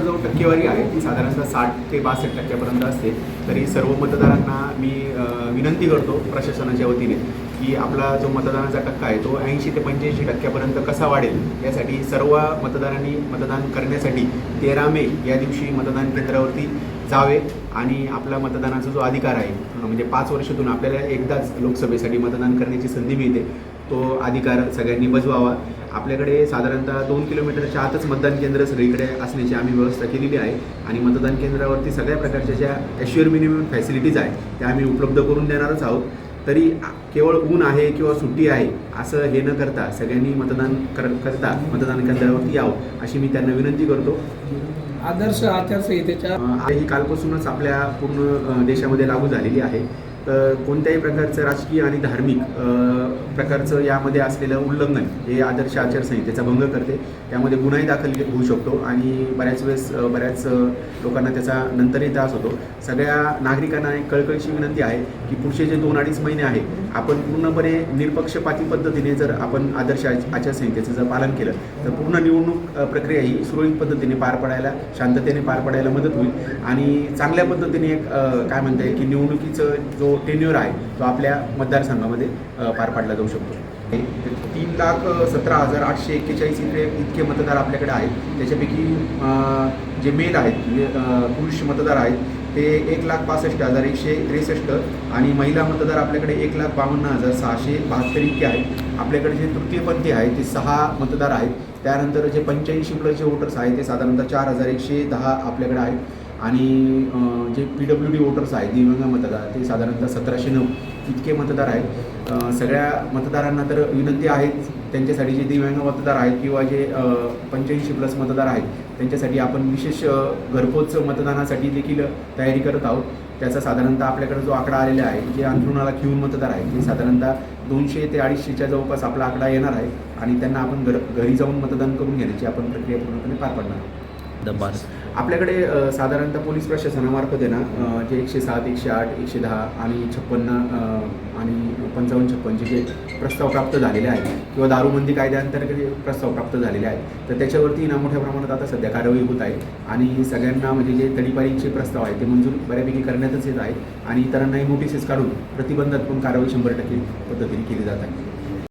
जो टक्केवारी आहे ती साधारणतः 60 ते 62% असते. तरी सर्व मतदारांना मी विनंती करतो प्रशासनाच्या वतीने की आपला जो मतदानाचा टक्का आहे तो 80 ते 85% कसा वाढेल यासाठी सर्व मतदारांनी मतदान करण्यासाठी 13 मे या दिवशी मतदान केंद्रावरती जावे आणि आपला मतदानाचा जो अधिकार आहे म्हणजे 5 वर्षातून आपल्याला एकदाच लोकसभेसाठी मतदान करण्याची संधी मिळते, तो अधिकार सगळ्यांनी बजवावा. आपल्याकडे साधारणतः 2 किलोमीटरच्या आतच मतदान केंद्र सगळीकडे असण्याची आम्ही व्यवस्था केलेली आहे आणि मतदान केंद्रावरती सगळ्या प्रकारच्या ज्या ॲश्युअर मिनिमम फॅसिलिटीज आहेत त्या आम्ही उपलब्ध करून देणारच आहोत. तरी केवळ ऊन आहे किंवा सुट्टी आहे असं हे न करता सगळ्यांनी मतदान करता मतदान केंद्रावरती यावं अशी मी त्यांना विनंती करतो. आदर्श आचारसंहितेच्या ही कालपासूनच आपल्या पूर्ण देशामध्ये लागू झालेली आहे. तर कोणत्याही प्रकारचं राजकीय आणि धार्मिक प्रकारचं यामध्ये असलेलं उल्लंघन हे आदर्श आचारसंहितेचा भंग करते. त्यामध्ये गुन्हाही दाखल होऊ शकतो आणि बऱ्याच वेळेस बऱ्याच लोकांना त्याचा नंतरही त्रास होतो. सगळ्या नागरिकांना एक कळकळीची विनंती आहे की पुढचे जे 2-2.5 महिने आहे आपण पूर्णपणे निरपक्षपाती पद्धतीने जर आपण आदर्श आचारसंहितेचं जर पालन केलं तर पूर्ण निवडणूक प्रक्रिया ही सुरळीत पद्धतीने पार पडायला, शांततेने पार पडायला मदत होईल आणि चांगल्या पद्धतीने एक काय म्हणता येईल की निवडणुकीचं जो टेन्युअर आहे तो आपल्या मतदारसंघामध्ये पार पाडला जाऊ शकतो. 3,17,841 इतके मतदार आपल्याकडे आहेत. त्याच्यापैकी जे मेल आहेत पुरुष मतदार आहेत ते 1,65,163 आणि महिला मतदार आपल्याकडे 1,52,672 इतके आहेत. आपल्याकडे जे तृतीयपंथी आहेत ते 6 मतदार आहेत. त्यानंतर जे 85+ वोटर्स आहेत ते साधारणतः 4,110 आपल्याकडे आहेत आणि जे PWD वोटर्स आहेत दिव्यांग मतदार ते साधारणतः 1,709 इतके मतदार आहेत. सगळ्या मतदारांना तर विनंती आहेच त्यांच्यासाठी जे दिव्यांग मतदार आहेत किंवा जे 85+ मतदार आहेत त्यांच्यासाठी आपण विशेष घरपोच मतदानासाठी देखील तयारी करत आहोत. त्याचा साधारणतः आपल्याकडे जो आकडा आलेला आहे जे अंथरुणाला खिळून मतदार आहेत ते साधारणतः 200 ते 250च्या जवळपास आपला आकडा येणार आहे आणि त्यांना आपण घरी जाऊन मतदान करून घेण्याची आपण प्रक्रिया पूर्णपणे पार पाडणार आहोत. आपल्याकडे साधारणतः पोलीस प्रशासनामार्फत आहे ना जे 107, 108, 110 आणि 56 आणि 55-56 जे प्रस्ताव प्राप्त झालेले आहेत किंवा दारूबंदी कायद्याअंतर्गत प्रस्ताव प्राप्त झालेले आहेत तर त्याच्यावरती ना मोठ्या प्रमाणात आता सध्या कारवाई होत आहे आणि सगळ्यांना म्हणजे जे तडीपारीचे प्रस्ताव आहेत ते मंजूर बऱ्यापैकी करण्यातच येत आहे आणि इतरांनाही नोटिसेस काढून प्रतिबंधात्मक कारवाई 100% पद्धतीने केली जात आहे.